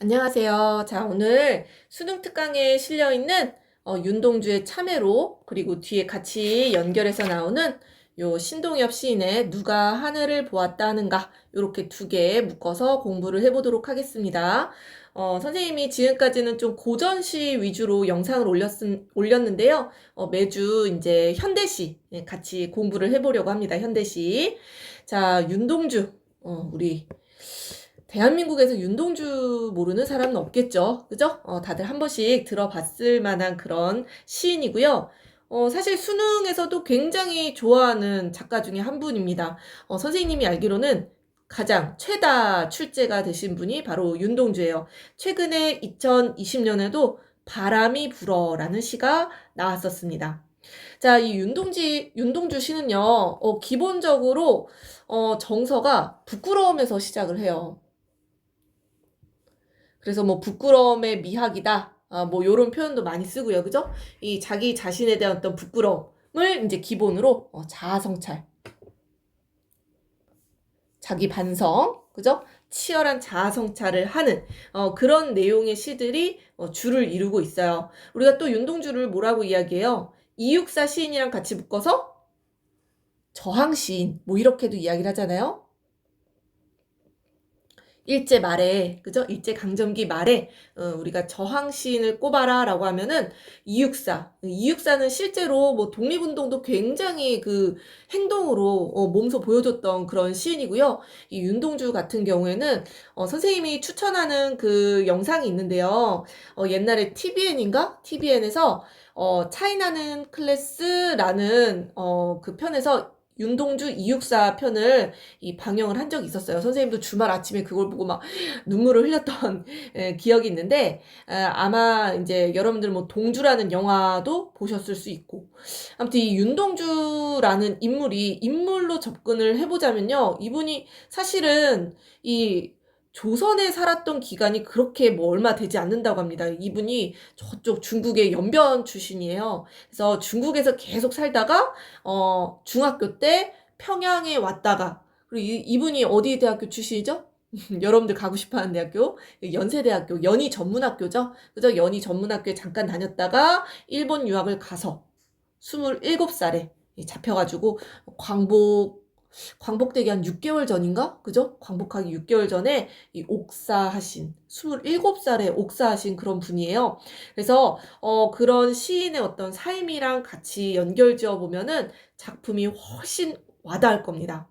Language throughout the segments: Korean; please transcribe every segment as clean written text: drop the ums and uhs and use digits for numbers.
안녕하세요. 자, 오늘 수능 특강에 실려 있는 윤동주의 참외로, 그리고 뒤에 같이 연결해서 나오는 요 신동엽 시인의 누가 하늘을 보았다 하는가, 요렇게 두 개 묶어서 공부를 해보도록 하겠습니다. 선생님이 지금까지는 좀 고전시 위주로 영상을 올렸는데요. 매주 이제 현대시 같이 공부를 해보려고 합니다. 현대시. 자, 윤동주, 우리 대한민국에서 윤동주 모르는 사람은 없겠죠. 그죠? 다들 한 번씩 들어봤을 만한 그런 시인이고요. 사실 수능에서도 굉장히 좋아하는 작가 중에 한 분입니다. 선생님이 알기로는 가장 최다 출제가 되신 분이 바로 윤동주예요. 최근에 2020년에도 바람이 불어라는 시가 나왔었습니다. 자, 이 윤동주 시는요, 기본적으로, 정서가 부끄러움에서 시작을 해요. 그래서 뭐 부끄러움의 미학이다. 뭐 요런 표현도 많이 쓰고요. 그죠? 이 자기 자신에 대한 어떤 부끄러움을 이제 기본으로 자아 성찰, 자기 반성, 그죠? 치열한 자아 성찰을 하는 그런 내용의 시들이 주를 이루고 있어요. 우리가 또 윤동주를 뭐라고 이야기해요? 이육사 시인이랑 같이 묶어서 저항 시인 뭐 이렇게도 이야기를 하잖아요. 일제 말에, 그죠? 일제 강점기 말에, 우리가 저항 시인을 꼽아라 라고 하면은 이육사. 이육사는 실제로 뭐 독립운동도 굉장히 그 행동으로 몸소 보여줬던 그런 시인이고요. 이 윤동주 같은 경우에는, 선생님이 추천하는 그 영상이 있는데요. 옛날에 TVN인가? TVN에서, 차이나는 클래스라는, 그 편에서 윤동주 이육사 편을 방영을 한 적이 있었어요. 선생님도 주말 아침에 그걸 보고 막 눈물을 흘렸던 기억이 있는데, 아마 이제 여러분들 뭐 동주라는 영화도 보셨을 수 있고, 아무튼 이 윤동주라는 인물로 접근을 해보자면요. 이분이 사실은 이 조선에 살았던 기간이 그렇게 뭐 얼마 되지 않는다고 합니다. 이분이 저쪽 중국의 연변 출신이에요. 그래서 중국에서 계속 살다가 중학교 때 평양에 왔다가, 그리고 이분이 어디 대학교 출신이죠? 여러분들 가고 싶어 하는 대학교, 연세대학교, 연희전문학교죠? 그죠? 연희전문학교에 잠깐 다녔다가 일본 유학을 가서 27살에 잡혀가지고 광복되기 한 6개월 전인가? 그죠? 광복하기 6개월 전에 이 옥사하신, 27살에 옥사하신 그런 분이에요. 그래서, 그런 시인의 어떤 삶이랑 같이 연결지어 보면은 작품이 훨씬 와닿을 겁니다.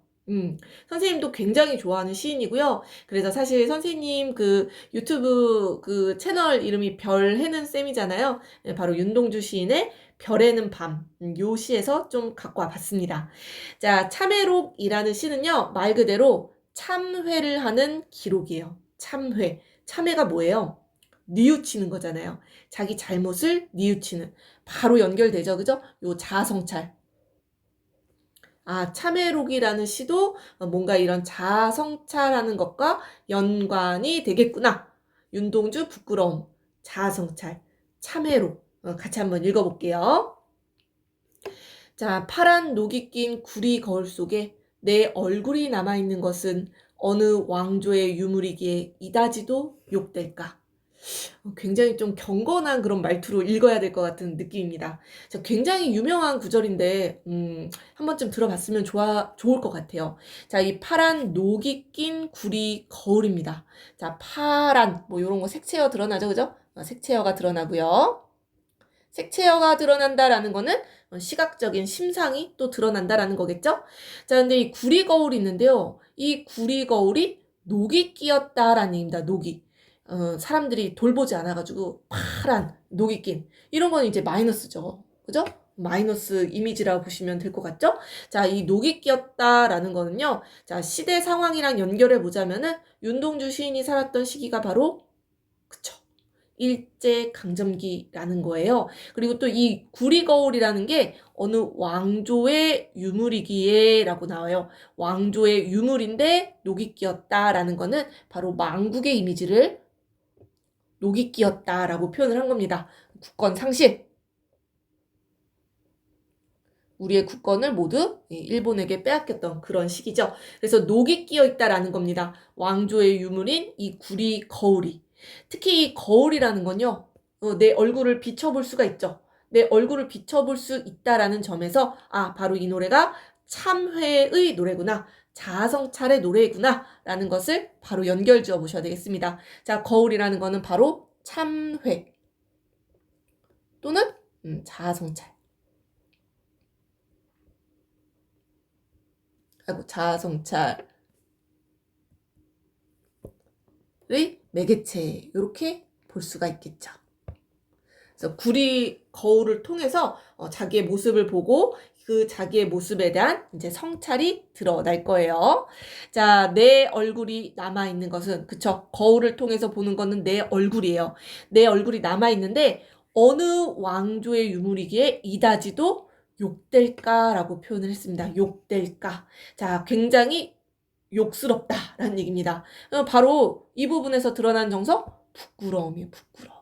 선생님도 굉장히 좋아하는 시인이고요. 그래서 사실 선생님 그 유튜브 그 채널 이름이 별해는 쌤이잖아요. 네, 바로 윤동주 시인의 별에는 밤, 요 시에서 좀 갖고 와봤습니다. 자, 참회록이라는 시는요, 말 그대로 참회를 하는 기록이에요. 참회. 참회가 뭐예요? 뉘우치는 거잖아요. 자기 잘못을 뉘우치는. 바로 연결되죠, 그죠? 요 자아성찰. 참회록이라는 시도 뭔가 이런 자아성찰하는 것과 연관이 되겠구나. 윤동주 부끄러움, 자아성찰, 참회록. 같이 한번 읽어볼게요. 자, 파란 녹이 낀 구리 거울 속에 내 얼굴이 남아있는 것은 어느 왕조의 유물이기에 이다지도 욕될까? 굉장히 좀 경건한 그런 말투로 읽어야 될 것 같은 느낌입니다. 굉장히 유명한 구절인데, 한 번쯤 들어봤으면 좋을 것 같아요. 자, 이 파란 녹이 낀 구리 거울입니다. 자, 파란, 뭐, 요런 거 색채어 드러나죠, 그죠? 색채어가 드러나고요. 색채어가 드러난다라는 거는 시각적인 심상이 또 드러난다라는 거겠죠? 자, 근데 이 구리 거울이 있는데요. 이 구리 거울이 녹이 끼었다라는 얘기입니다. 녹이. 사람들이 돌보지 않아가지고 파란 녹이 낀 이런 건 이제 마이너스죠. 그죠? 마이너스 이미지라고 보시면 될 것 같죠? 자, 이 녹이 끼었다라는 거는요. 자, 시대 상황이랑 연결해 보자면은 윤동주 시인이 살았던 시기가 바로 그쵸. 일제 강점기라는 거예요. 그리고 또 이 구리거울이라는 게 어느 왕조의 유물이기에 라고 나와요. 왕조의 유물인데 녹이 끼었다라는 거는 바로 망국의 이미지를 녹이 끼었다라고 표현을 한 겁니다. 국권 상실. 우리의 국권을 모두 일본에게 빼앗겼던 그런 시기죠. 그래서 녹이 끼어 있다라는 겁니다. 왕조의 유물인 이 구리 거울이. 특히 이 거울이라는 건요. 내 얼굴을 비춰볼 수가 있죠. 내 얼굴을 비춰볼 수 있다라는 점에서 바로 이 노래가 참회의 노래구나. 자아성찰의 노래구나 라는 것을 바로 연결 지어 보셔야 되겠습니다. 자, 거울이라는 거는 바로 참회 또는 자아성찰. 자아성찰의 매개체 이렇게 볼 수가 있겠죠. 그래서 거울을 통해서 자기의 모습을 보고 그 자기의 모습에 대한 이제 성찰이 드러날 거예요. 자, 내 얼굴이 남아있는 것은, 그쵸? 거울을 통해서 보는 거는 내 얼굴이에요. 내 얼굴이 남아있는데, 어느 왕조의 유물이기에 이다지도 욕될까라고 표현을 했습니다. 욕될까. 자, 굉장히 욕스럽다라는 얘기입니다. 바로 이 부분에서 드러난 정서, 부끄러움이에요, 부끄러움.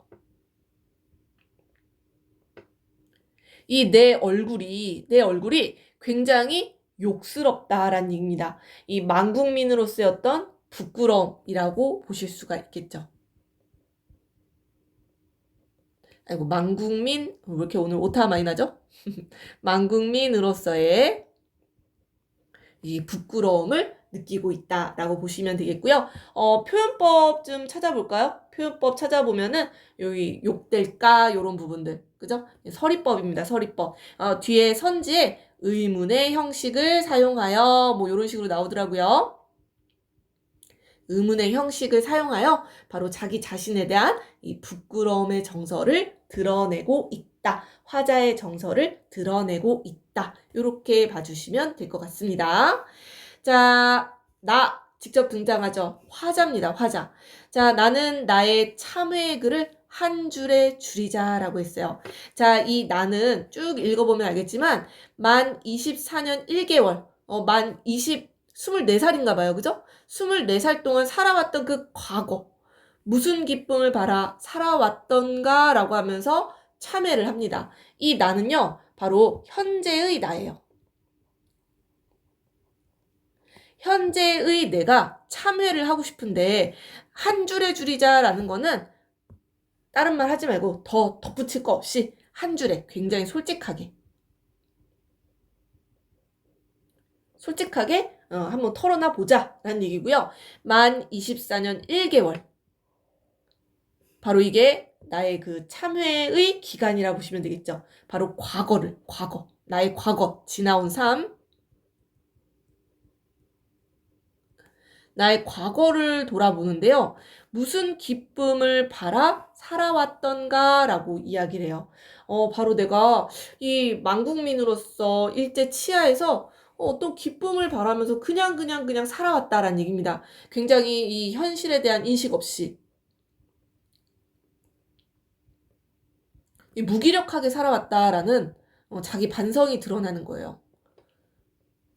내 얼굴이 굉장히 욕스럽다라는 얘기입니다. 이 만국민으로서의 어떤 부끄러움이라고 보실 수가 있겠죠. 아이고, 만국민, 왜 이렇게 오늘 오타 많이 나죠? 만국민으로서의 이 부끄러움을 느끼고 있다라고 보시면 되겠고요. 표현법 좀 찾아볼까요? 표현법 찾아보면은 여기 욕될까 이런 부분들, 그죠? 서리법입니다. 서리법. 뒤에 선지에 의문의 형식을 사용하여 뭐 이런 식으로 나오더라고요. 의문의 형식을 사용하여 바로 자기 자신에 대한 이 부끄러움의 정서를 드러내고 있다. 화자의 정서를 드러내고 있다. 이렇게 봐주시면 될 것 같습니다. 자, 직접 등장하죠. 화자입니다. 화자. 자, 나는 나의 참회의 글을 한 줄에 줄이자라고 했어요. 자, 이 나는 쭉 읽어보면 알겠지만 만 24년 1개월, 24살인가 봐요. 그죠? 24살 동안 살아왔던 그 과거, 무슨 기쁨을 바라 살아왔던가 라고 하면서 참회를 합니다. 이 나는요, 바로 현재의 나예요. 현재의 내가 참회를 하고 싶은데 한 줄에 줄이자라는 거는 다른 말 하지 말고 더 덧붙일 거 없이 한 줄에 굉장히 솔직하게 한번 털어놔 보자 라는 얘기고요. 만 24년 1개월 바로 이게 나의 그 참회의 기간이라고 보시면 되겠죠. 바로 나의 과거, 지나온 삶, 나의 과거를 돌아보는데요. 무슨 기쁨을 바라 살아왔던가 라고 이야기를 해요. 바로 내가 이 만국민으로서 일제 치하에서 어떤 기쁨을 바라면서 그냥 살아왔다라는 얘기입니다. 굉장히 이 현실에 대한 인식 없이 이 무기력하게 살아왔다라는 자기 반성이 드러나는 거예요.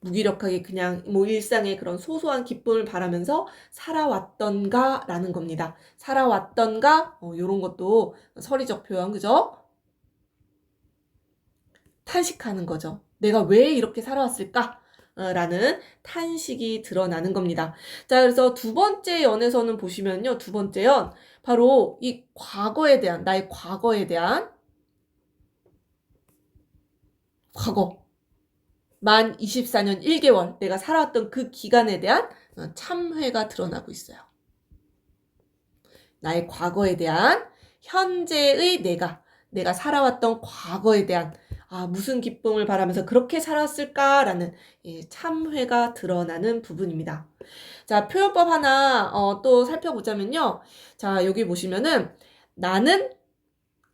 무기력하게 그냥 뭐 일상의 그런 소소한 기쁨을 바라면서 살아왔던가 라는 겁니다. 살아왔던가 요런 것도 서리적 표현, 그죠? 탄식하는 거죠. 내가 왜 이렇게 살아왔을까? 라는 탄식이 드러나는 겁니다. 자, 그래서 두 번째 연에서는 보시면요. 두 번째 연, 바로 이 나의 과거에 대한 과거. 만 24년 1개월 내가 살아왔던 그 기간에 대한 참회가 드러나고 있어요. 나의 과거에 대한 현재의 내가 살아왔던 과거에 대한 무슨 기쁨을 바라면서 그렇게 살았을까라는 참회가 드러나는 부분입니다. 자, 표현법 하나 또 살펴보자면요. 자, 여기 보시면은 나는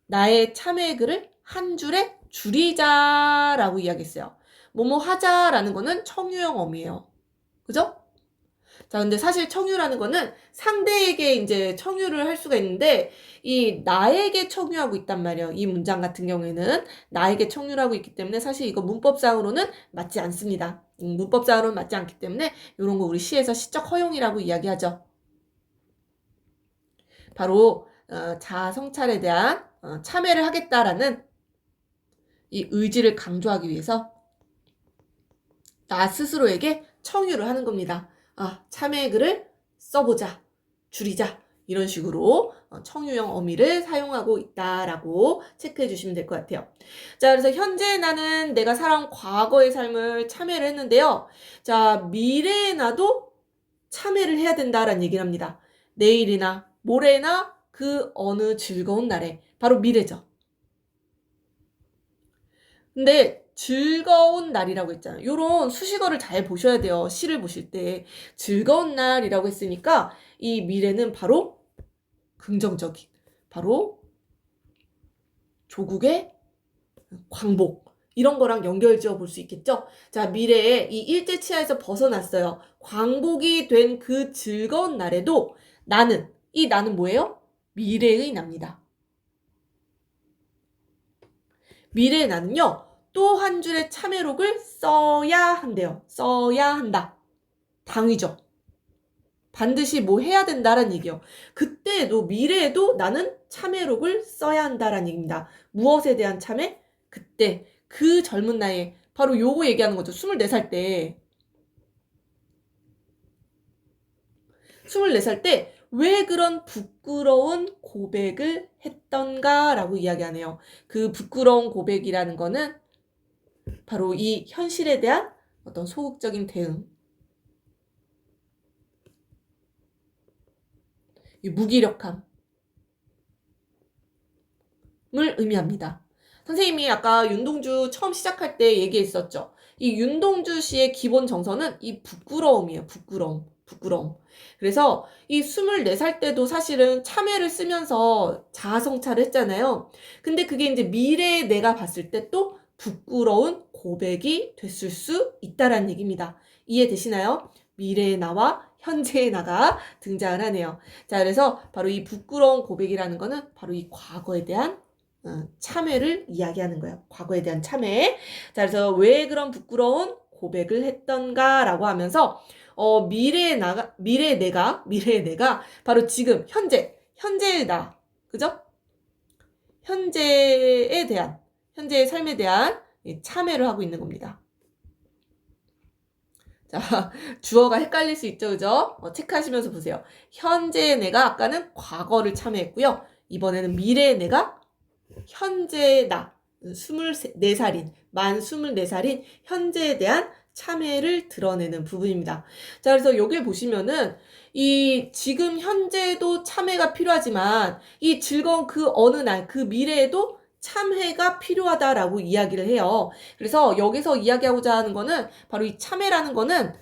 나의 참회의 글을 한 줄에 줄이자라고 이야기했어요. 뭐뭐 하자라는 거는 청유형 어미예요. 그죠? 자, 근데 사실 청유라는 거는 상대에게 이제 청유를 할 수가 있는데 이 나에게 청유하고 있단 말이에요. 이 문장 같은 경우에는 나에게 청유를 하고 있기 때문에 사실 이거 문법상으로는 맞지 않습니다. 문법상으로는 맞지 않기 때문에 이런 거 우리 시에서 시적 허용이라고 이야기하죠. 바로 자아 성찰에 대한 참여를 하겠다라는 이 의지를 강조하기 위해서 나 스스로에게 청유를 하는 겁니다. 참여의 글을 써보자, 줄이자 이런 식으로 청유형 어미를 사용하고 있다라고 체크해 주시면 될 것 같아요. 자, 그래서 현재의 나는 내가 살아온 과거의 삶을 참회를 했는데요. 자, 미래의 나도 참회를 해야 된다라는 얘기를 합니다. 내일이나 모레나 그 어느 즐거운 날에, 바로 미래죠. 근데 즐거운 날이라고 했잖아요. 요런 수식어를 잘 보셔야 돼요. 시를 보실 때. 즐거운 날이라고 했으니까 이 미래는 바로 긍정적인, 바로 조국의 광복, 이런 거랑 연결지어 볼 수 있겠죠? 자, 미래에 이 일제치하에서 벗어났어요. 광복이 된 그 즐거운 날에도 이 나는 뭐예요? 미래의 나입니다. 미래의 나는요, 또 한 줄의 참회록을 써야 한대요. 써야 한다. 당위죠. 반드시 뭐 해야 된다라는 얘기요. 그때에도, 미래에도 나는 참회록을 써야 한다라는 얘기입니다. 무엇에 대한 참회? 그때, 그 젊은 나이에, 바로 요거 얘기하는 거죠. 24살 때. 24살 때 왜 그런 부끄러운 고백을 했던가라고 이야기하네요. 그 부끄러운 고백이라는 거는 바로 이 현실에 대한 어떤 소극적인 대응, 이 무기력함을 의미합니다. 선생님이 아까 윤동주 처음 시작할 때 얘기했었죠. 이 윤동주 씨의 기본 정서는 이 부끄러움이에요. 부끄러움. 그래서 이 24살 때도 사실은 참회를 쓰면서 자아성찰을 했잖아요. 근데 그게 이제 미래의 내가 봤을 때 또 부끄러운 고백이 됐을 수 있다라는 얘기입니다. 이해되시나요? 미래의 나와 현재의 나가 등장을 하네요. 자, 그래서 바로 이 부끄러운 고백이라는 거는 바로 이 과거에 대한 참회를 이야기하는 거예요. 과거에 대한 참회. 자, 그래서 왜 그런 부끄러운 고백을 했던가라고 하면서 미래의 내가 바로 지금 현재의 나, 그죠? 현재의 삶에 대한 참회를 하고 있는 겁니다. 자, 주어가 헷갈릴 수 있죠, 그죠? 체크하시면서 보세요. 현재의 내가 아까는 과거를 참회했고요. 이번에는 미래의 내가 현재의 나, 24살인, 만 24살인 현재에 대한 참회를 드러내는 부분입니다. 자, 그래서 여기 보시면은 이 지금 현재도 참회가 필요하지만 이 즐거운 그 어느 날, 그 미래에도 참회가 필요하다라고 이야기를 해요. 그래서 여기서 이야기하고자 하는 거는 바로 이 참회라는 거는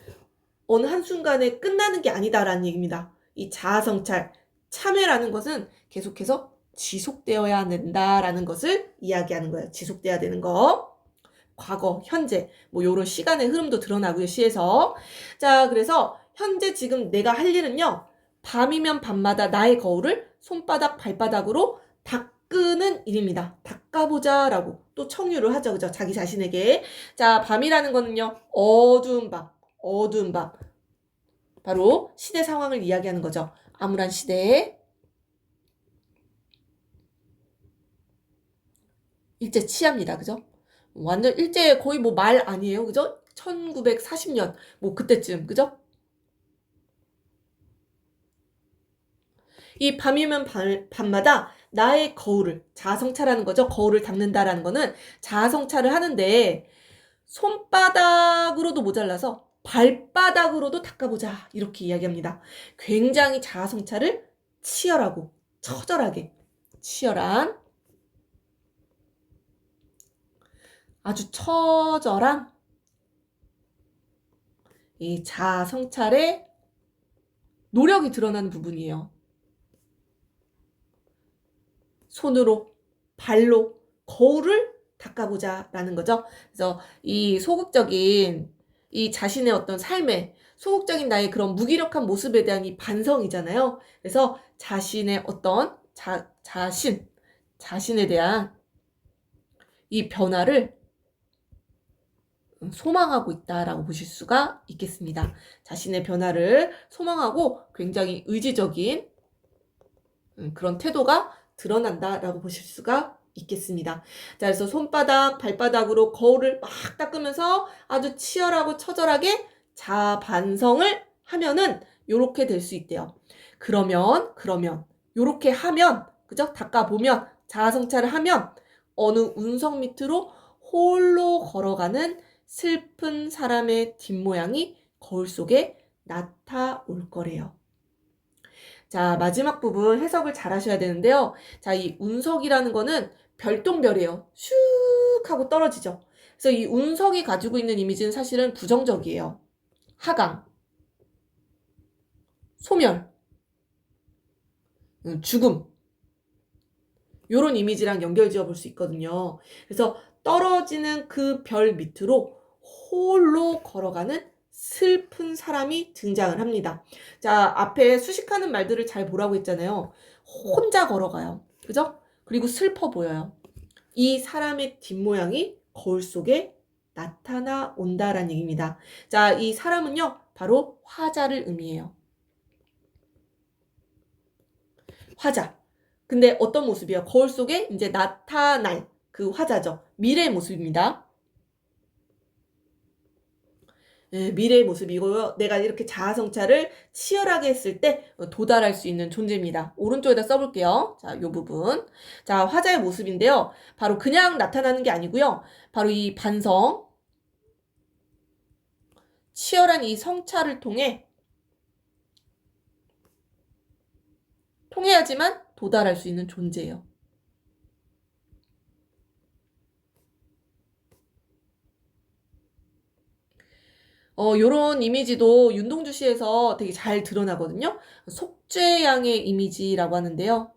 어느 한순간에 끝나는 게 아니다라는 얘기입니다. 이 자아성찰, 참회라는 것은 계속해서 지속되어야 된다라는 것을 이야기하는 거예요. 지속돼야 되는 거. 과거, 현재, 뭐 요런 시간의 흐름도 드러나고요, 시에서. 자, 그래서 현재 지금 내가 할 일은요. 밤이면 밤마다 나의 거울을 손바닥, 발바닥으로 닦는 일입니다. 닦아보자라고 또 청유를 하죠. 그죠? 자기 자신에게. 자, 밤이라는 거는요. 어두운 밤. 바로 시대 상황을 이야기하는 거죠. 암울한 시대에 일제 치하입니다. 그죠? 완전 일제 거의 뭐 말 아니에요. 그죠? 1940년 뭐 그때쯤. 그죠? 이 밤이면 밤마다 나의 거울을 자아성찰하는 거죠. 거울을 닦는다라는 거는 자아성찰을 하는데 손바닥으로도 모자라서 발바닥으로도 닦아보자 이렇게 이야기합니다. 굉장히 자아성찰을 치열하고 처절하게 치열한 아주 처절한 이 자아성찰의 노력이 드러나는 부분이에요. 손으로, 발로 거울을 닦아보자라는 거죠. 그래서 이 소극적인 이 자신의 어떤 삶에 소극적인 나의 그런 무기력한 모습에 대한 이 반성이잖아요. 그래서 자신의 어떤 자신에 대한 이 변화를 소망하고 있다라고 보실 수가 있겠습니다. 자신의 변화를 소망하고 굉장히 의지적인 그런 태도가 드러난다라고 보실 수가 있겠습니다. 자, 그래서 손바닥, 발바닥으로 거울을 막 닦으면서 아주 치열하고 처절하게 자반성을 하면은 요렇게 될 수 있대요. 그러면 요렇게 하면, 그죠? 닦아보면, 자아성찰을 하면 어느 운석 밑으로 홀로 걸어가는 슬픈 사람의 뒷모양이 거울 속에 나타올 거래요. 자, 마지막 부분 해석을 잘 하셔야 되는데요. 자, 이 운석이라는 거는 별똥별이에요. 슉 하고 떨어지죠. 그래서 이 운석이 가지고 있는 이미지는 사실은 부정적이에요. 하강, 소멸, 죽음, 요런 이미지랑 연결지어 볼 수 있거든요. 그래서 떨어지는 그 별 밑으로 홀로 걸어가는 슬픈 사람이 등장을 합니다. 자, 앞에 수식하는 말들을 잘 보라고 했잖아요. 혼자 걸어가요. 그죠? 그리고 슬퍼 보여요. 이 사람의 뒷모양이 거울 속에 나타나 온다라는 얘기입니다. 자, 이 사람은요, 바로 화자를 의미해요. 화자. 근데 어떤 모습이에요? 거울 속에 이제 나타날 그 화자죠. 미래의 모습입니다. 예, 미래의 모습이고요. 내가 이렇게 자아성찰을 치열하게 했을 때 도달할 수 있는 존재입니다. 오른쪽에다 써볼게요. 자, 요 부분. 자, 화자의 모습인데요. 바로 그냥 나타나는 게 아니고요. 바로 이 반성, 치열한 이 성찰을 통해야지만 도달할 수 있는 존재예요. 요런 이미지도 윤동주 시에서 되게 잘 드러나거든요. 속죄양의 이미지라고 하는데요.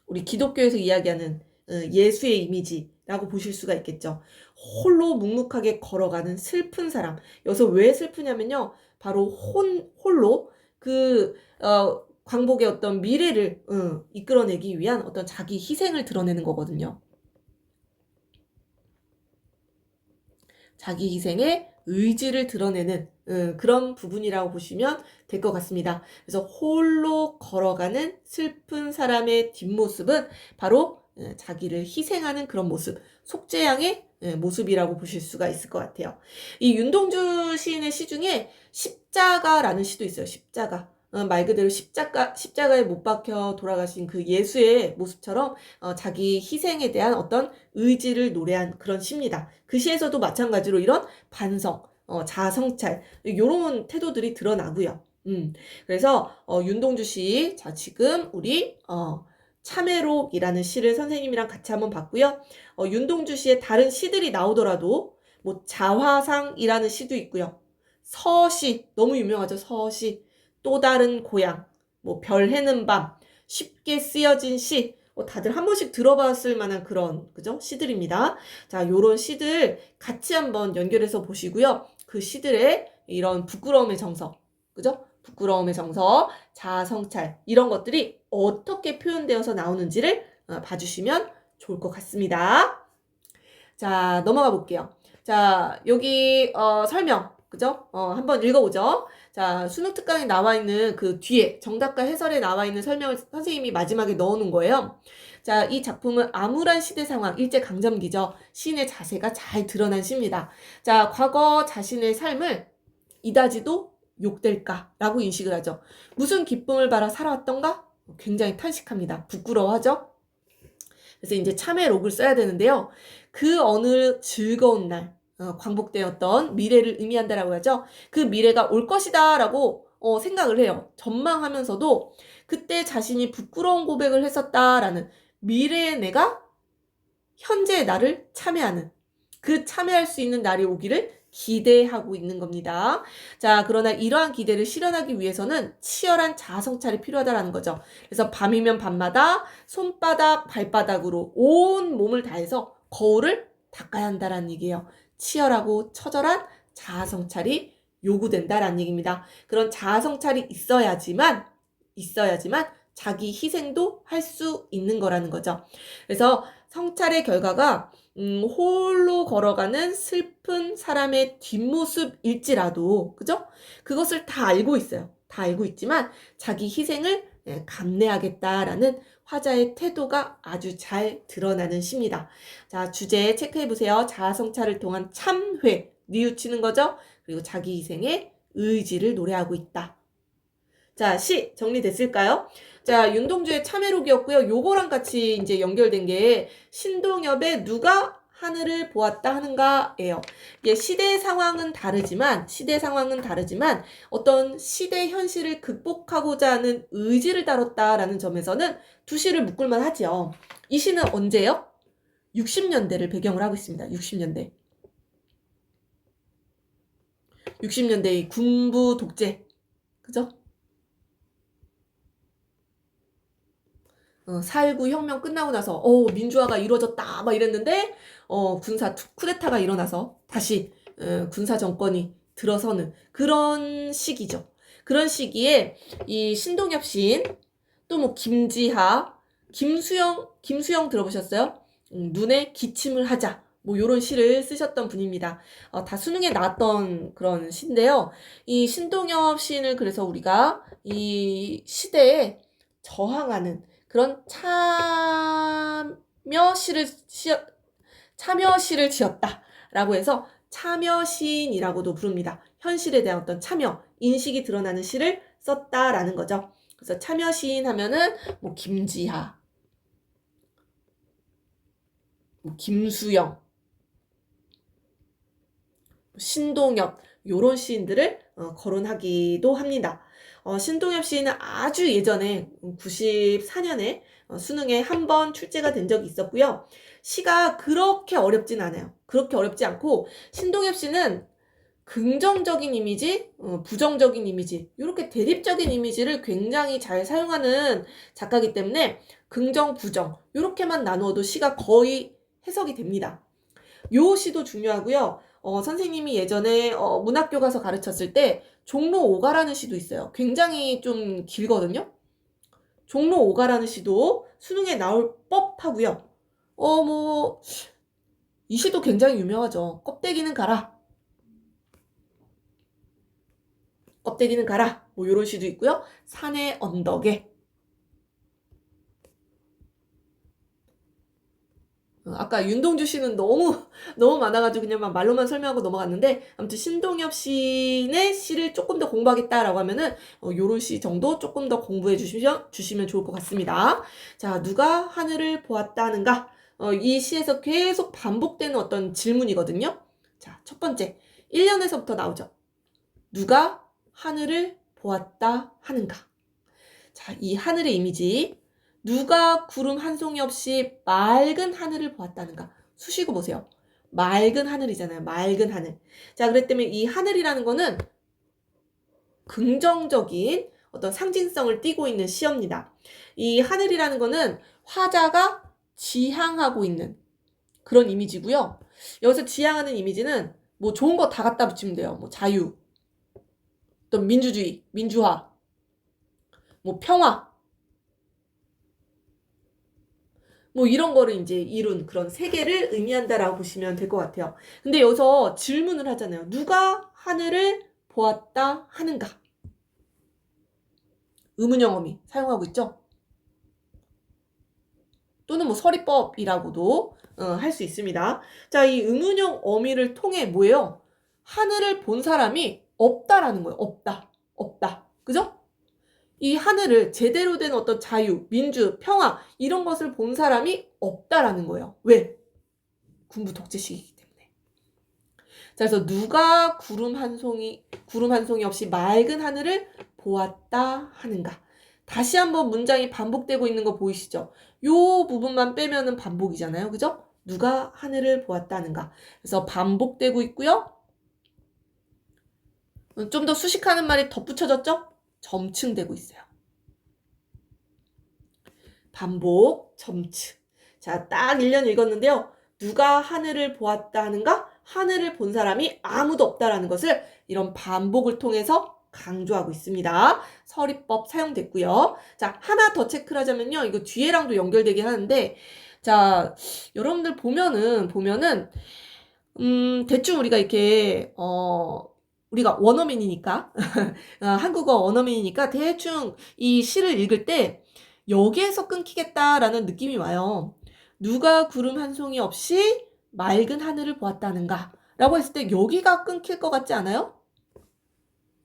우리 기독교에서 이야기하는 예수의 이미지라고 보실 수가 있겠죠. 홀로 묵묵하게 걸어가는 슬픈 사람. 여기서 왜 슬프냐면요. 바로 홀로 광복의 어떤 미래를 이끌어내기 위한 어떤 자기 희생을 드러내는 거거든요. 자기 희생의 의지를 드러내는 그런 부분이라고 보시면 될 것 같습니다. 그래서 홀로 걸어가는 슬픈 사람의 뒷모습은 바로 자기를 희생하는 그런 모습, 속죄양의 모습이라고 보실 수가 있을 것 같아요. 이 윤동주 시인의 시 중에 십자가라는 시도 있어요. 십자가. 말 그대로 십자가에 못 박혀 돌아가신 그 예수의 모습처럼 자기 희생에 대한 어떤 의지를 노래한 그런 시입니다. 그 시에서도 마찬가지로 이런 반성, 자아성찰 이런 태도들이 드러나고요. 그래서 윤동주 시, 자 지금 우리 참회록이라는 시를 선생님이랑 같이 한번 봤고요. 윤동주 시의 다른 시들이 나오더라도 뭐 자화상이라는 시도 있고요. 서시 너무 유명하죠. 서시 또 다른 고향 뭐 별 해는 밤 쉽게 쓰여진 시 다들 한 번씩 들어봤을 만한 그런 그죠 시들입니다. 자 요런 시들 같이 한번 연결해서 보시고요. 그 시들의 이런 부끄러움의 정서 그죠? 부끄러움의 정서, 자아성찰 이런 것들이 어떻게 표현되어서 나오는지를 봐주시면 좋을 것 같습니다. 자 넘어가 볼게요. 자 여기 설명 그죠? 한번 읽어보죠. 자 수능 특강에 나와 있는 그 뒤에 정답과 해설에 나와 있는 설명을 선생님이 마지막에 넣어놓은 거예요. 자 이 작품은 암울한 시대 상황 일제강점기죠. 시인의 자세가 잘 드러난 시입니다. 자 과거 자신의 삶을 이다지도 욕될까라고 인식을 하죠. 무슨 기쁨을 바라 살아왔던가? 굉장히 탄식합니다. 부끄러워하죠. 그래서 이제 참회록을 써야 되는데요. 그 어느 즐거운 날 광복되었던 미래를 의미한다라고 하죠. 그 미래가 올 것이다라고 생각을 해요. 전망하면서도 그때 자신이 부끄러운 고백을 했었다라는 미래의 내가 현재의 나를 참회하는 그 참회할 수 있는 날이 오기를 기대하고 있는 겁니다. 자, 그러나 이러한 기대를 실현하기 위해서는 치열한 자아성찰이 필요하다라는 거죠. 그래서 밤이면 밤마다 손바닥, 발바닥으로 온 몸을 다해서 거울을 닦아야 한다라는 얘기예요. 치열하고 처절한 자아성찰이 요구된다라는 얘기입니다. 그런 자아성찰이 있어야지만 자기 희생도 할 수 있는 거라는 거죠. 그래서 성찰의 결과가 홀로 걸어가는 슬픈 사람의 뒷모습일지라도 그죠? 그것을 다 알고 있어요. 다 알고 있지만 자기 희생을 감내하겠다라는 화자의 태도가 아주 잘 드러나는 시입니다. 자, 주제 체크해 보세요. 자아성찰을 통한 참회, 뉘우치는 거죠. 그리고 자기 희생의 의지를 노래하고 있다. 자, 시 정리됐을까요? 자, 윤동주의 참외록이었고요. 요거랑 같이 이제 연결된 게 신동엽의 누가 하늘을 보았다 하는가예요. 예, 시대 상황은 다르지만 어떤 시대 현실을 극복하고자 하는 의지를 다뤘다라는 점에서는 두 시를 묶을만 하죠. 이 시는 언제요? 60년대를 배경으로 하고 있습니다. 60년대. 60년대의 군부 독재. 그죠? 4.19 혁명 끝나고 나서 민주화가 이루어졌다 막 이랬는데 군사 쿠데타가 일어나서 다시 군사 정권이 들어서는 그런 시기죠. 그런 시기에 이 신동엽 시인 또 뭐 김지하, 김수영 들어보셨어요? 눈에 기침을 하자. 뭐 요런 시를 쓰셨던 분입니다. 다 수능에 나왔던 그런 시인데요. 이 신동엽 시인을 그래서 우리가 이 시대에 저항하는 그런 참여시를 지었다라고 해서 참여시인이라고도 부릅니다. 현실에 대한 어떤 참여, 인식이 드러나는 시를 썼다라는 거죠. 그래서 참여시인 하면은 뭐 김지하, 뭐 김수영, 신동엽 요런 시인들을 거론하기도 합니다. 신동엽 시인은 아주 예전에 94년에 수능에 한 번 출제가 된 적이 있었고요. 시가 그렇게 어렵진 않아요. 그렇게 어렵지 않고 신동엽 씨는 긍정적인 이미지, 부정적인 이미지 이렇게 대립적인 이미지를 굉장히 잘 사용하는 작가이기 때문에 긍정, 부정 이렇게만 나누어도 시가 거의 해석이 됩니다. 요 시도 중요하고요. 선생님이 예전에 문학교 가서 가르쳤을 때 종로 오가라는 시도 있어요. 굉장히 좀 길거든요. 종로 오가라는 시도 수능에 나올 법하고요. 이 시도 굉장히 유명하죠. 껍데기는 가라. 껍데기는 가라. 뭐 요런 시도 있고요. 산의 언덕에. 아까 윤동주 씨는 너무 많아가지고 그냥 막 말로만 설명하고 넘어갔는데 아무튼 신동엽 시인의 시를 조금 더 공부하겠다라고 하면은 요런 시 정도 조금 더 공부해 주시면 좋을 것 같습니다. 자, 누가 하늘을 보았다는가? 이 시에서 계속 반복되는 어떤 질문이거든요. 자, 첫 번째 1년에서부터 나오죠. 누가 하늘을 보았다 하는가? 자, 이 하늘의 이미지 누가 구름 한 송이 없이 맑은 하늘을 보았다는가? 수식어 보세요. 맑은 하늘이잖아요. 맑은 하늘. 자, 그랬기 때문에 이 하늘이라는 거는 긍정적인 어떤 상징성을 띠고 있는 시입니다. 이 하늘이라는 거는 화자가 지향하고 있는 그런 이미지고요. 여기서 지향하는 이미지는 뭐 좋은 거 다 갖다 붙이면 돼요. 뭐 자유, 또 민주주의, 민주화, 뭐 평화, 뭐 이런 거를 이제 이룬 그런 세계를 의미한다라고 보시면 될 것 같아요. 근데 여기서 질문을 하잖아요. 누가 하늘을 보았다 하는가? 의문형 어미 사용하고 있죠? 또는 뭐 서리법이라고도 할 수 있습니다. 자, 이 의문형 어미를 통해 뭐예요? 하늘을 본 사람이 없다라는 거예요. 없다. 그죠? 이 하늘을 제대로 된 어떤 자유, 민주, 평화 이런 것을 본 사람이 없다라는 거예요. 왜? 군부 독재시기이기 때문에. 자, 그래서 누가 구름 한 송이 없이 맑은 하늘을 보았다 하는가? 다시 한번 문장이 반복되고 있는 거 보이시죠? 요 부분만 빼면은 반복이잖아요. 그죠? 누가 하늘을 보았다는가? 그래서 반복되고 있고요. 좀 더 수식하는 말이 덧붙여졌죠? 점층되고 있어요. 반복, 점층. 자, 딱 1년 읽었는데요. 누가 하늘을 보았다는가? 하늘을 본 사람이 아무도 없다라는 것을 이런 반복을 통해서 강조하고 있습니다. 서리법 사용됐고요. 자, 하나 더 체크를 하자면요. 이거 뒤에랑도 연결되긴 하는데 자, 여러분들 보면은 대충 우리가 이렇게 우리가 원어민이니까 한국어 원어민이니까 대충 이 시를 읽을 때 여기에서 끊기겠다라는 느낌이 와요. 누가 구름 한 송이 없이 맑은 하늘을 보았다는가? 라고 했을 때 여기가 끊길 것 같지 않아요?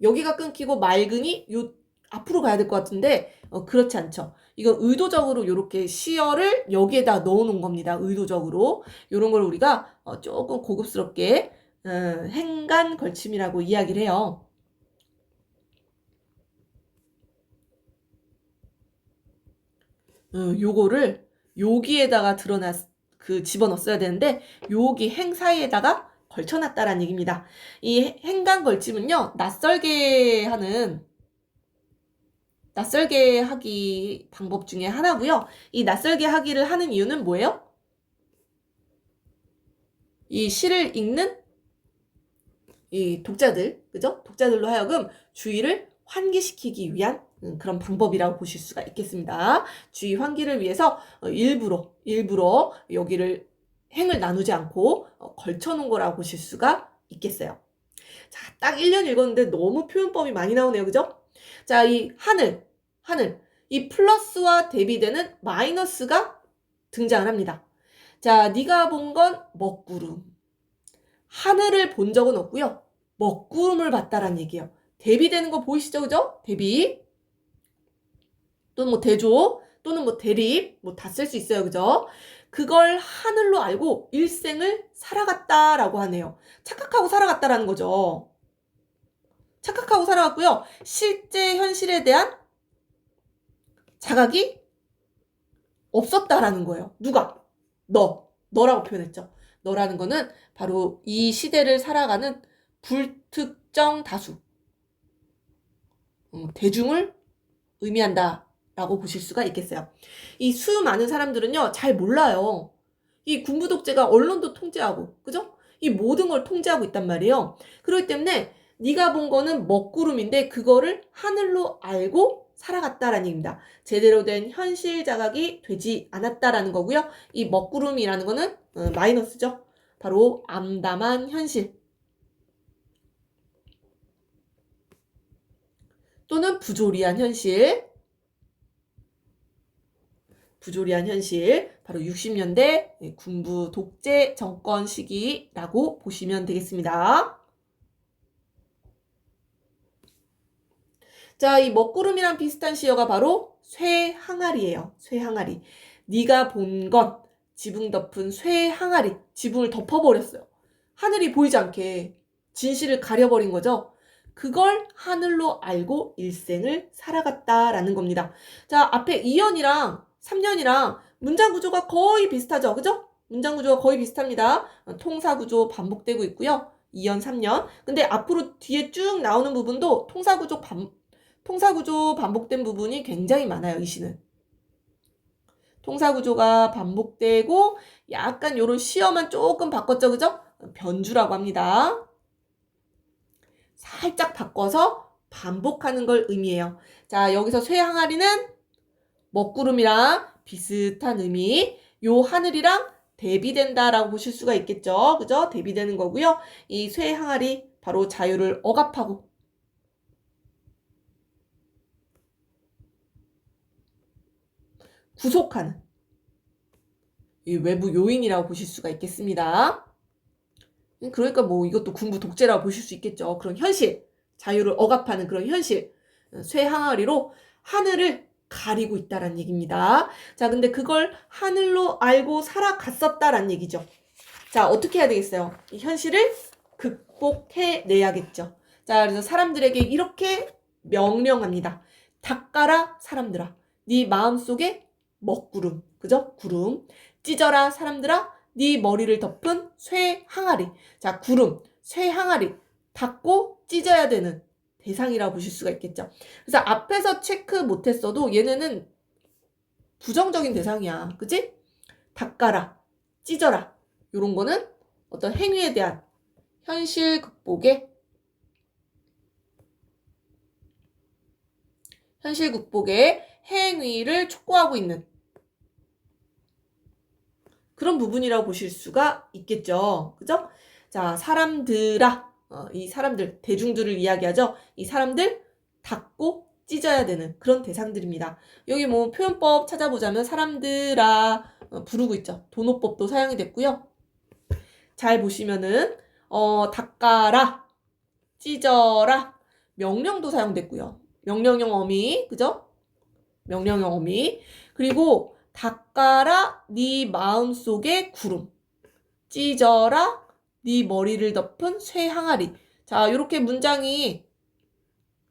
여기가 끊기고 맑은이 요 앞으로 가야 될 것 같은데 그렇지 않죠. 이건 의도적으로 이렇게 시어를 여기에다 넣어놓은 겁니다. 의도적으로. 이런 걸 우리가 조금 고급스럽게 행간 걸침이라고 이야기를 해요. 요거를 여기에다가 집어넣었어야 되는데 여기 행 사이에다가 걸쳐놨다라는 얘기입니다. 이 행간 걸침은요, 낯설게 하기 방법 중에 하나고요. 이 낯설게 하기를 하는 이유는 뭐예요? 이 시를 읽는 이 독자들, 그죠? 독자들로 하여금 주의를 환기시키기 위한 그런 방법이라고 보실 수가 있겠습니다. 주의 환기를 위해서 일부러 여기를 행을 나누지 않고 걸쳐놓은 거라고 보실 수가 있겠어요. 자, 딱 1년 읽었는데 너무 표현법이 많이 나오네요. 그죠? 자, 이 하늘. 이 플러스와 대비되는 마이너스가 등장을 합니다. 자, 네가 본 건 먹구름. 하늘을 본 적은 없고요. 먹구름을 봤다라는 얘기예요. 대비되는 거 보이시죠? 그죠? 대비. 또는 뭐 대조, 또는 뭐 대립, 뭐 다 쓸 수 있어요. 그죠? 그걸 하늘로 알고 일생을 살아갔다라고 하네요. 착각하고 살아갔다라는 거죠. 착각하고 살아갔고요. 실제 현실에 대한 자각이 없었다라는 거예요. 누가? 너라고 표현했죠. 너라는 거는 바로 이 시대를 살아가는 불특정 다수, 대중을 의미한다라고 보실 수가 있겠어요. 이 수많은 사람들은요, 잘 몰라요. 이 군부 독재가 언론도 통제하고, 그죠? 이 모든 걸 통제하고 있단 말이에요. 그렇기 때문에 네가 본 거는 먹구름인데 그거를 하늘로 알고 살아갔다라는 얘기입니다. 제대로 된 현실 자각이 되지 않았다라는 거고요. 이 먹구름이라는 거는 마이너스죠. 바로 암담한 현실 또는 부조리한 현실, 바로 60년대 군부 독재 정권 시기라고 보시면 되겠습니다. 자, 이 먹구름이랑 비슷한 시어가 바로 쇠항아리예요. 쇠항아리. 네가 본 건 지붕 덮은 쇠항아리. 지붕을 덮어버렸어요. 하늘이 보이지 않게 진실을 가려버린 거죠. 그걸 하늘로 알고 일생을 살아갔다라는 겁니다. 자, 앞에 2년이랑 3년이랑 문장 구조가 거의 비슷하죠. 그죠? 문장 구조가 거의 비슷합니다. 통사 구조 반복되고 있고요. 2년, 3년. 근데 앞으로 뒤에 쭉 나오는 부분도 통사 구조 반복된 부분이 굉장히 많아요. 이 시는. 통사 구조가 반복되고 약간 요런 시어만 조금 바꿨죠. 그죠? 변주라고 합니다. 살짝 바꿔서 반복하는 걸 의미해요. 자, 여기서 쇠항아리는 먹구름이랑 비슷한 의미, 요 하늘이랑 대비된다라고 보실 수가 있겠죠. 그죠? 대비되는 거고요. 이 쇠항아리 바로 자유를 억압하고 구속하는 이 외부 요인이라고 보실 수가 있겠습니다. 그러니까 뭐 이것도 군부 독재라고 보실 수 있겠죠. 그런 현실, 자유를 억압하는 그런 현실, 쇠항아리로 하늘을 가리고 있다라는 얘기입니다. 자, 근데 그걸 하늘로 알고 살아갔었다라는 얘기죠. 자, 어떻게 해야 되겠어요? 이 현실을 극복해내야겠죠. 자, 그래서 사람들에게 이렇게 명령합니다. 닦아라 사람들아. 네 마음속에 먹구름, 그죠? 구름. 찢어라 사람들아. 네 머리를 덮은 쇠항아리. 자, 구름, 쇠항아리. 닦고 찢어야 되는 대상이라고 보실 수가 있겠죠. 그래서 앞에서 체크 못했어도 얘네는 부정적인 대상이야. 그치? 닦아라, 찢어라. 요런 거는 어떤 행위에 대한 현실 극복의 행위를 촉구하고 있는 그런 부분이라고 보실 수가 있겠죠. 그죠? 자, 사람들아. 이 사람들, 대중들을 이야기하죠. 이 사람들 닦고 찢어야 되는 그런 대상들입니다. 여기 뭐 표현법 찾아보자면 사람들아 부르고 있죠. 도노법도 사용이 됐고요. 잘 보시면은 닦아라, 찢어라 명령도 사용됐고요. 명령형 어미, 그죠? 명령형 어미. 그리고 닦아라 네 마음속의 구름. 찢어라 네 머리를 덮은 쇠 항아리. 자, 이렇게 문장이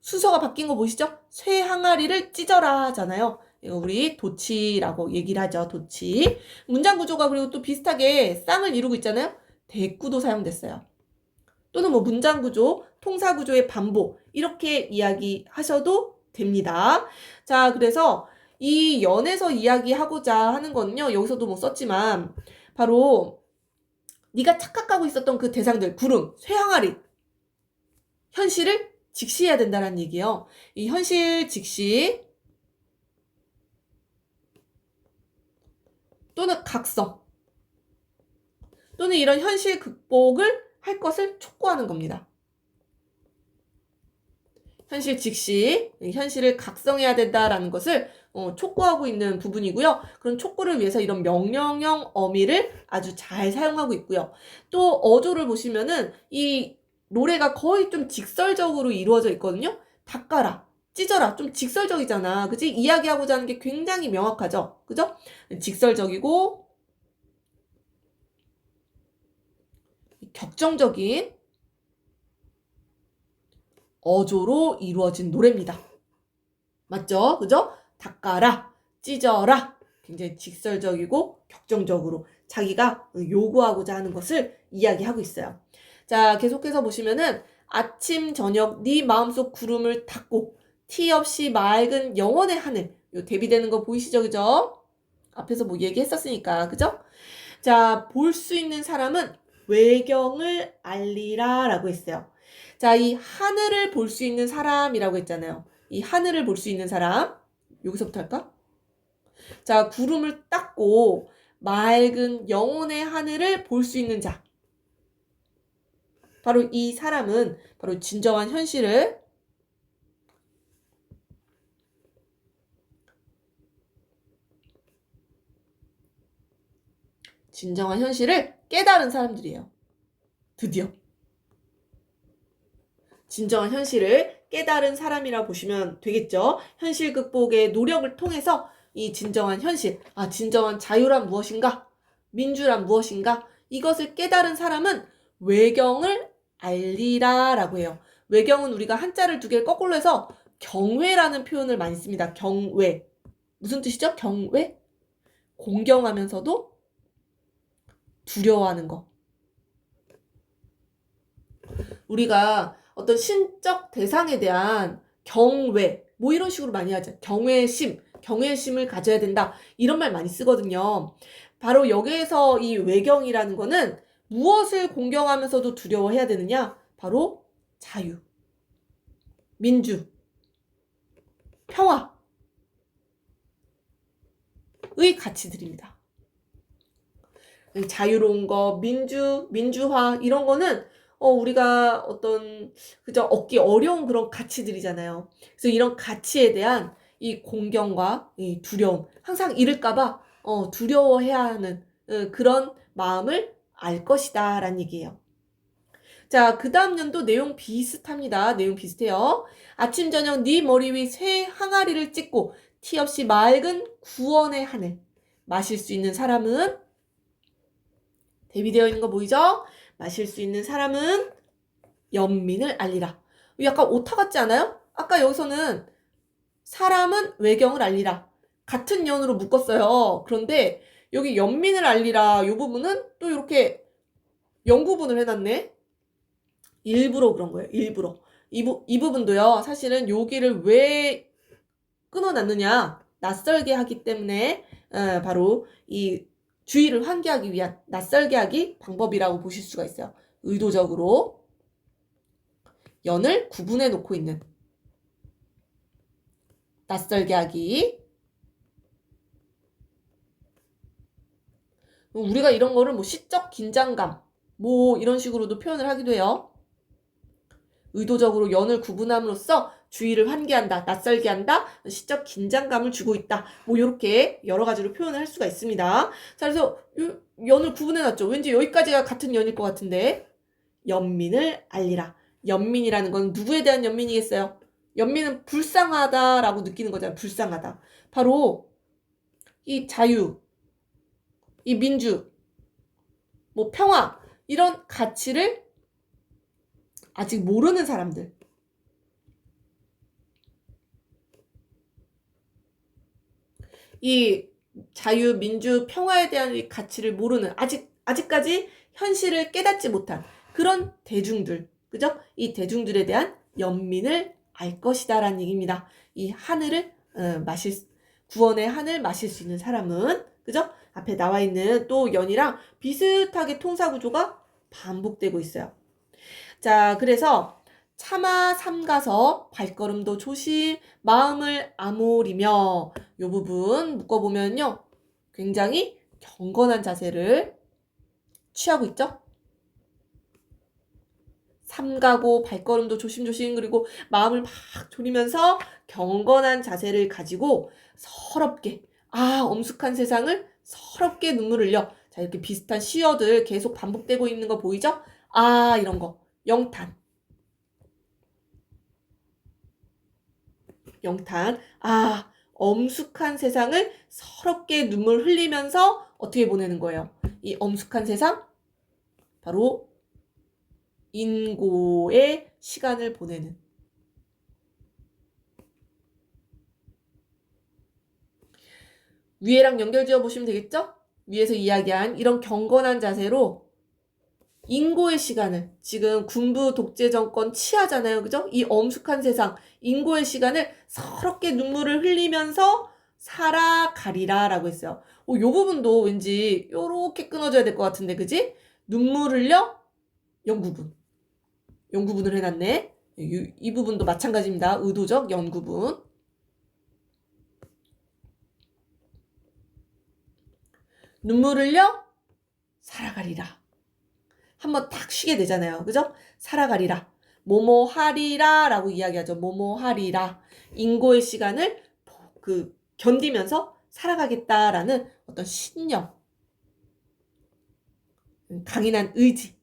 순서가 바뀐 거 보이시죠? 쇠 항아리를 찢어라 하잖아요. 이거 우리 도치라고 얘기를 하죠. 도치. 문장 구조가 그리고 또 비슷하게 쌍을 이루고 있잖아요. 대꾸도 사용됐어요. 또는 뭐 문장 구조, 통사 구조의 반복 이렇게 이야기하셔도 됩니다. 자, 그래서 이 연에서 이야기하고자 하는 거는요. 여기서도 뭐 썼지만 바로 네가 착각하고 있었던 그 대상들, 구름, 쇠항아리, 현실을 직시해야 된다는 얘기예요. 이 현실 직시 또는 각성 또는 이런 현실 극복을 할 것을 촉구하는 겁니다. 현실 직시, 현실을 각성해야 된다라는 것을 촉구하고 있는 부분이고요. 그런 촉구를 위해서 이런 명령형 어미를 아주 잘 사용하고 있고요. 또 어조를 보시면은 이 노래가 거의 좀 직설적으로 이루어져 있거든요. 닦아라, 찢어라, 좀 직설적이잖아. 그치? 이야기하고자 하는 게 굉장히 명확하죠. 그죠? 직설적이고 격정적인 어조로 이루어진 노래입니다. 맞죠? 그죠? 닦아라, 찢어라. 굉장히 직설적이고 격정적으로 자기가 요구하고자 하는 것을 이야기하고 있어요. 자, 계속해서 보시면은 아침 저녁 네 마음속 구름을 닦고 티 없이 맑은 영원의 하늘. 요 대비되는 거 보이시죠? 그죠? 앞에서 뭐 얘기했었으니까. 그죠? 자, 볼 수 있는 사람은 외경을 알리라 라고 했어요. 자, 이 하늘을 볼 수 있는 사람이라고 했잖아요. 이 하늘을 볼 수 있는 사람. 여기서부터 할까? 자, 구름을 닦고 맑은 영혼의 하늘을 볼 수 있는 자. 바로 이 사람은 바로 진정한 현실을 깨달은 사람들이에요. 드디어. 진정한 현실을 깨달은 사람이라 보시면 되겠죠. 현실 극복의 노력을 통해서 이 진정한 현실, 진정한 자유란 무엇인가? 민주란 무엇인가? 이것을 깨달은 사람은 외경을 알리라 라고 해요. 외경은 우리가 한자를 두 개를 거꾸로 해서 경외라는 표현을 많이 씁니다. 경외. 무슨 뜻이죠? 경외? 공경하면서도 두려워하는 거. 우리가 어떤 신적 대상에 대한 경외, 뭐 이런 식으로 많이 하죠. 경외심을 가져야 된다. 이런 말 많이 쓰거든요. 바로 여기에서 이 외경이라는 거는 무엇을 공경하면서도 두려워해야 되느냐? 바로 자유, 민주, 평화의 가치들입니다. 자유로운 거, 민주화 이런 거는 우리가 어떤 그저 얻기 어려운 그런 가치들이잖아요. 그래서 이런 가치에 대한 이 공경과 이 두려움, 항상 잃을까봐 두려워해야 하는 그런 마음을 알 것이다라는 얘기예요. 자, 그 다음 년도 내용 비슷합니다. 내용 비슷해요. 아침 저녁 네 머리 위 새 항아리를 찢고 티 없이 맑은 구원의 하늘 마실 수 있는 사람은 대비되어 있는 거 보이죠? 마실 수 있는 사람은 연민을 알리라. 약간 오타 같지 않아요? 아까 여기서는 사람은 외경을 알리라. 같은 연으로 묶었어요. 그런데 여기 연민을 알리라. 이 부분은 또 이렇게 연구분을 해놨네. 일부러 그런 거예요. 일부러. 이 부분도요. 사실은 여기를 왜 끊어놨느냐. 낯설게 하기 때문에 바로 이 주의를 환기하기 위한 낯설게 하기 방법이라고 보실 수가 있어요. 의도적으로 연을 구분해 놓고 있는 낯설게 하기. 우리가 이런 거를 뭐 시적 긴장감 뭐 이런 식으로도 표현을 하기도 해요. 의도적으로 연을 구분함으로써 주의를 환기한다, 낯설게 한다, 시적 긴장감을 주고 있다. 뭐 이렇게 여러 가지로 표현을 할 수가 있습니다. 자, 그래서 연을 구분해놨죠. 왠지 여기까지가 같은 연일 것 같은데 연민을 알리라. 연민이라는 건 누구에 대한 연민이겠어요? 연민은 불쌍하다라고 느끼는 거잖아요. 불쌍하다. 바로 이 자유, 이 민주, 뭐 평화 이런 가치를 아직 모르는 사람들. 이 자유, 민주, 평화에 대한 이 가치를 모르는 아직까지 현실을 깨닫지 못한 그런 대중들. 그죠? 이 대중들에 대한 연민을 알 것이다라는 얘기입니다. 이 하늘을 구원의 하늘 마실 수 있는 사람은 그죠? 앞에 나와 있는 또 연이랑 비슷하게 통사 구조가 반복되고 있어요. 자, 그래서 차마 삼가서 발걸음도 조심, 마음을 아무리며 이 부분 묶어보면요. 굉장히 경건한 자세를 취하고 있죠. 삼가고 발걸음도 조심조심 그리고 마음을 막 졸이면서 경건한 자세를 가지고 서럽게 엄숙한 세상을 서럽게 눈물을 흘려. 자, 이렇게 비슷한 시어들 계속 반복되고 있는 거 보이죠? 이런 거 영탄 엄숙한 세상을 서럽게 눈물 흘리면서 어떻게 보내는 거예요? 이 엄숙한 세상 바로 인고의 시간을 보내는. 위에랑 연결 지어 보시면 되겠죠? 위에서 이야기한 이런 경건한 자세로 인고의 시간을, 지금 군부 독재 정권 치하잖아요. 그죠? 이 엄숙한 세상, 인고의 시간을 서럽게 눈물을 흘리면서 살아가리라 라고 했어요. 요 부분도 왠지 요렇게 끊어줘야 될 것 같은데, 그지? 눈물 흘려 연구분을 해놨네. 이 부분도 마찬가지입니다. 의도적 연구분. 눈물 흘려 살아가리라. 한번 탁 쉬게 되잖아요. 그죠? 살아가리라. 뭐뭐하리라 라고 이야기하죠. 뭐뭐하리라. 인고의 시간을 견디면서 살아가겠다라는 어떤 신념, 강인한 의지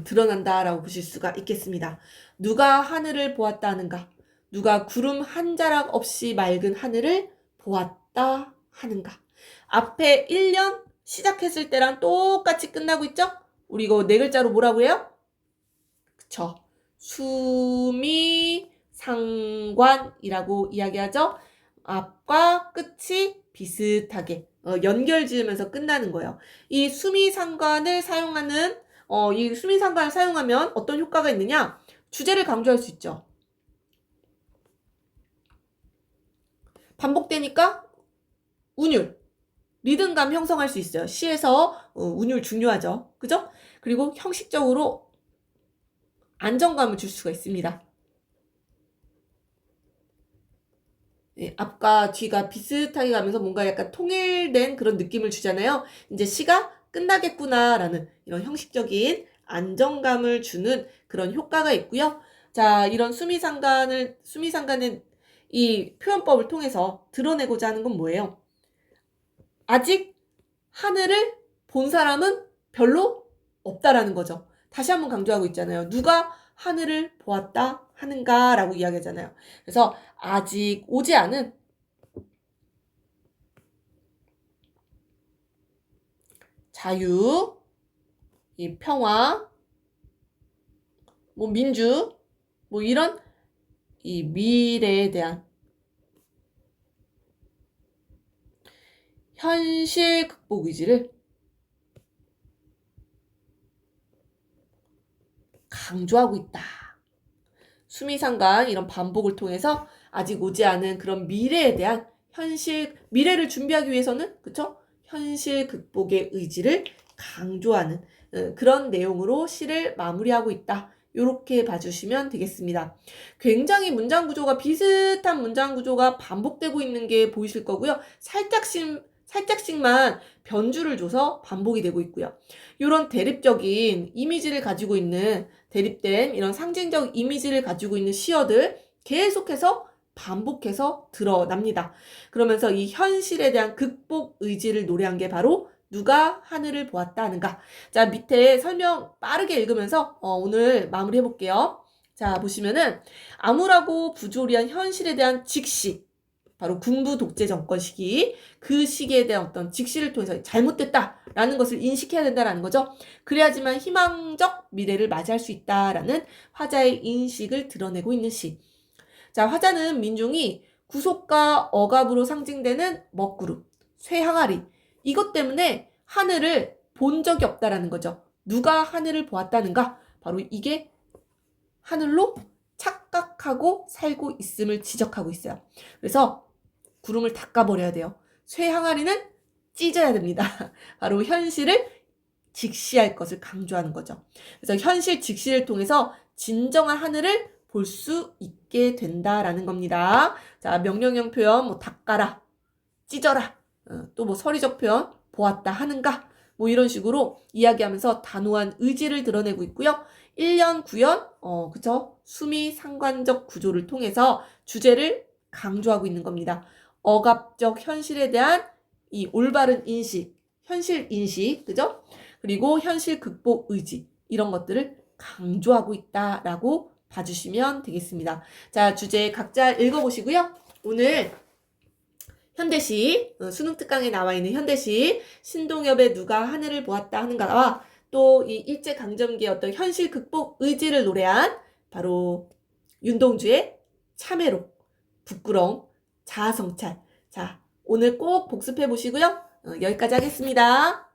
드러난다라고 보실 수가 있겠습니다. 누가 하늘을 보았다 하는가? 누가 구름 한 자락 없이 맑은 하늘을 보았다 하는가? 앞에 1년 시작했을 때랑 똑같이 끝나고 있죠? 우리 이거 네 글자로 뭐라고 해요? 그쵸? 수미상관이라고 이야기하죠? 앞과 끝이 비슷하게 연결 지으면서 끝나는 거예요. 이 수미상관을 사용하는 이 수미상관을 사용하면 어떤 효과가 있느냐? 주제를 강조할 수 있죠. 반복되니까 운율, 리듬감 형성할 수 있어요. 시에서 운율 중요하죠. 그죠? 그리고 형식적으로 안정감을 줄 수가 있습니다. 네, 앞과 뒤가 비슷하게 가면서 뭔가 약간 통일된 그런 느낌을 주잖아요. 이제 시가 끝나겠구나라는 이런 형식적인 안정감을 주는 그런 효과가 있고요. 자, 이런 수미상관의 이 표현법을 통해서 드러내고자 하는 건 뭐예요? 아직 하늘을 본 사람은 별로 없다라는 거죠. 다시 한번 강조하고 있잖아요. 누가 하늘을 보았다 하는가라고 이야기하잖아요. 그래서 아직 오지 않은 자유, 이 평화, 뭐 민주, 뭐 이런 이 미래에 대한 현실 극복 의지를 강조하고 있다. 수미상관 이런 반복을 통해서 아직 오지 않은 그런 미래에 대한 미래를 준비하기 위해서는 그쵸? 현실 극복의 의지를 강조하는 그런 내용으로 시를 마무리하고 있다. 이렇게 봐주시면 되겠습니다. 굉장히 문장 구조가 비슷한 문장 구조가 반복되고 있는 게 보이실 거고요. 살짝씩만 변주를 줘서 반복이 되고 있고요. 이런 대립적인 이미지를 가지고 있는 대립된 이런 상징적 이미지를 가지고 있는 시어들 계속해서 반복해서 드러납니다. 그러면서 이 현실에 대한 극복 의지를 노래한 게 바로 누가 하늘을 보았다 하는가. 자, 밑에 설명 빠르게 읽으면서 오늘 마무리 해볼게요. 자, 보시면은 암울하고 부조리한 현실에 대한 직시, 바로 군부 독재 정권 시기, 그 시기에 대한 어떤 직시를 통해서 잘못됐다라는 것을 인식해야 된다라는 거죠. 그래야지만 희망적 미래를 맞이할 수 있다라는 화자의 인식을 드러내고 있는 시. 자, 화자는 민중이 구속과 억압으로 상징되는 먹구름, 쇠항아리, 이것 때문에 하늘을 본 적이 없다라는 거죠. 누가 하늘을 보았다는가? 바로 이게 하늘로 착각하고 살고 있음을 지적하고 있어요. 그래서 구름을 닦아버려야 돼요. 쇠항아리는 찢어야 됩니다. 바로 현실을 직시할 것을 강조하는 거죠. 그래서 현실 직시를 통해서 진정한 하늘을 볼 수 있게 된다라는 겁니다. 자, 명령형 표현 뭐 닦아라, 찢어라, 또 뭐 서리적 표현 보았다 하는가, 뭐 이런 식으로 이야기하면서 단호한 의지를 드러내고 있고요. 1년 9연 그쵸? 수미 상관적 구조를 통해서 주제를 강조하고 있는 겁니다. 억압적 현실에 대한 이 올바른 인식, 현실 인식, 그죠? 그리고 현실 극복 의지, 이런 것들을 강조하고 있다라고 봐주시면 되겠습니다. 자, 주제 각자 읽어보시고요. 오늘 현대시, 수능 특강에 나와 있는 현대시, 신동엽의 누가 하늘을 보았다 하는가와 또 이 일제강점기의 어떤 현실 극복 의지를 노래한 바로 윤동주의 참회로, 부끄러움, 자아성찰. 자, 오늘 꼭 복습해 보시고요. 여기까지 하겠습니다.